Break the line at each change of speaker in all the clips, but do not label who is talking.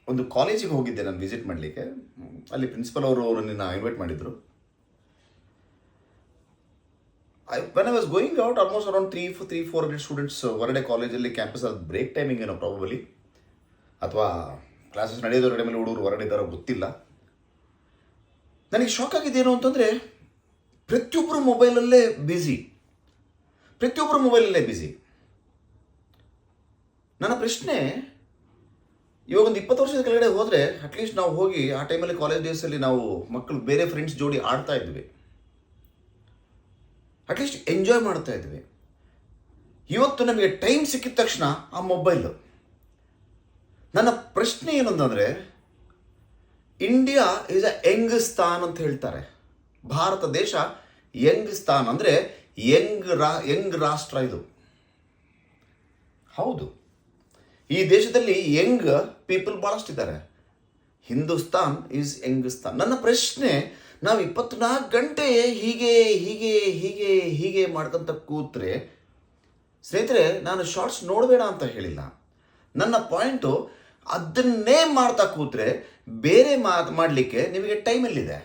ಒಂದು ಕಾಲೇಜಿಗೆ ಹೋಗಿದ್ದೆ ನಾನು ವಿಸಿಟ್ ಮಾಡಲಿಕ್ಕೆ. ಅಲ್ಲಿ ಪ್ರಿನ್ಸಿಪಲ್ ಅವರು ನಿನ್ನ ಇನ್ವೈಟ್ ಮಾಡಿದರು. When I was going out, almost around 300-400 students ಹೊರಗಡೆ ಕಾಲೇಜಲ್ಲಿ ಕ್ಯಾಂಪಸ್ ಅದು ಬ್ರೇಕ್ ಟೈಮಿಂಗ್ ಏನೋ ಪ್ರಾಬಬಲಿ, ಅಥವಾ ಕ್ಲಾಸಸ್ ನಡೆಯೋದ್ರ ಟೈಮಲ್ಲಿ ಹುಡುಗರು ಹೊರಗಡೆ ಇದ್ದಾರೋ ಗೊತ್ತಿಲ್ಲ. ನನಗೆ ಶಾಕ್ ಆಗಿದ್ದೇನು ಅಂತಂದರೆ, ಪ್ರತಿಯೊಬ್ಬರು ಮೊಬೈಲಲ್ಲೇ ಬ್ಯುಸಿ. ನನ್ನ ಪ್ರಶ್ನೆ, ಇವಾಗ ಒಂದು 20 ವರ್ಷದ ಕೆಳಗಡೆ ಹೋದರೆ ಅಟ್ಲೀಸ್ಟ್ ನಾವು ಹೋಗಿ ಆ ಟೈಮಲ್ಲಿ ಕಾಲೇಜ್ ಡೇಸಲ್ಲಿ ನಾವು ಮಕ್ಕಳು ಬೇರೆ ಫ್ರೆಂಡ್ಸ್ ಜೋಡಿ ಆಡ್ತಾ ಇದ್ವಿ, ಅಟ್ಲೀಸ್ಟ್ ಎಂಜಾಯ್ ಮಾಡ್ತಾ ಇದ್ವಿ. ಇವತ್ತು ನಮಗೆ ಟೈಮ್ ಸಿಕ್ಕಿದ ತಕ್ಷಣ ಆ ಮೊಬೈಲು. ನನ್ನ ಪ್ರಶ್ನೆ ಏನು ಅಂತಂದರೆ, ಇಂಡಿಯಾ ಈಸ್ ಅ ಯಂಗ್ ಸ್ಥಾನ್ ಅಂತ ಹೇಳ್ತಾರೆ. ಭಾರತ ದೇಶ ಯಂಗ್ ಸ್ಥಾನ್ ಅಂದರೆ ಯಂಗ್ ರಾಷ್ಟ್ರ ಇದು. ಹೌದು, ಈ ದೇಶದಲ್ಲಿ ಯಂಗ್ ಪೀಪಲ್ ಭಾಳಷ್ಟಿದ್ದಾರೆ. Hindustan is youngistan. ನನ್ನ ಪ್ರಶ್ನೆ, ನಾವು 24 ಗಂಟೆ ಹೀಗೆ ಮಾಡ್ಕೊಂತ ಕೂತ್ರೆ, ಸ್ನೇಹಿತರೆ, ನಾನು ಶಾರ್ಟ್ಸ್ ನೋಡಬೇಡ ಅಂತ ಹೇಳಿಲ್ಲ. ನನ್ನ ಪಾಯಿಂಟು, ಅದನ್ನೇ ಮಾಡ್ತಾ ಕೂತ್ರೆ ಬೇರೆ ಮಾಡಲಿಕ್ಕೆ ನಿಮಗೆ ಟೈಮ್ ಎಲ್ಲಿದೆ?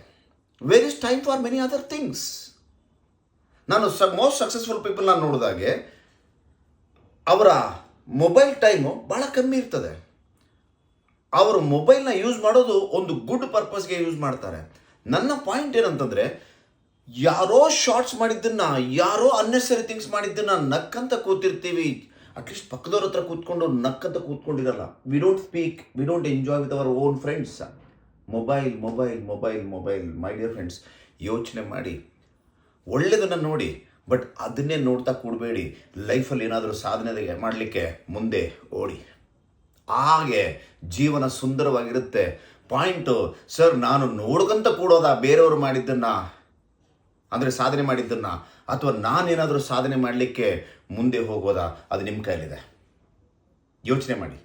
Where is time for many other things? ನಾನು ಮೋಸ್ಟ್ ಸಕ್ಸಸ್ಫುಲ್ ಪೀಪಲ್ ನಾನು ನೋಡಿದಾಗೆ ಅವರ ಮೊಬೈಲ್ ಟೈಮು ಭಾಳ ಕಮ್ಮಿ ಇರ್ತದೆ. ಅವರು ಮೊಬೈಲ್ನ ಯೂಸ್ ಮಾಡೋದು ಒಂದು ಗುಡ್ ಪರ್ಪಸ್ಗೆ ಯೂಸ್ ಮಾಡ್ತಾರೆ. ನನ್ನ ಪಾಯಿಂಟ್ ಏನಂತಂದರೆ, ಯಾರೋ ಶಾರ್ಟ್ಸ್ ಮಾಡಿದ್ದನ್ನು, ಯಾರೋ ಅನ್ನೆಸರಿ ಥಿಂಗ್ಸ್ ಮಾಡಿದ್ದನ್ನು ನಕ್ಕಂತ ಕೂತಿರ್ತೀವಿ. ಅಟ್ಲೀಸ್ಟ್ ಪಕ್ಕದವ್ರ ಹತ್ರ ಕೂತ್ಕೊಂಡು ನಕ್ಕಂತ ಕೂತ್ಕೊಂಡಿರಲ್ಲ. We don't speak, we don't enjoy with our own friends. Mobile. My dear friends, ಯೋಚನೆ ಮಾಡಿ, ಒಳ್ಳೆಯದನ್ನು ನೋಡಿ, ಬಟ್ ಅದನ್ನೇ ನೋಡ್ತಾ ಕೂಡಬೇಡಿ. ಲೈಫಲ್ಲಿ ಏನಾದರೂ ಸಾಧನೆ ಮಾಡಲಿಕ್ಕೆ ಮುಂದೆ ಓಡಿ, ಹಾಗೆ ಜೀವನ ಸುಂದರವಾಗಿರುತ್ತೆ. ಪಾಯಿಂಟು, ಸರ್ ನಾನು ನೋಡ್ಕೊಂತ ಕೂಡೋದಾ ಬೇರೆಯವರು ಮಾಡಿದ್ದನ್ನು, ಅಂದರೆ ಸಾಧನೆ ಮಾಡಿದ್ದನ್ನು, ಅಥವಾ ನಾನೇನಾದರೂ ಸಾಧನೆ ಮಾಡಲಿಕ್ಕೆ ಮುಂದೆ ಹೋಗೋದಾ? ಅದು ನಿಮ್ಮ ಕೈಲಿದೆ. ಯೋಚನೆ ಮಾಡಿ.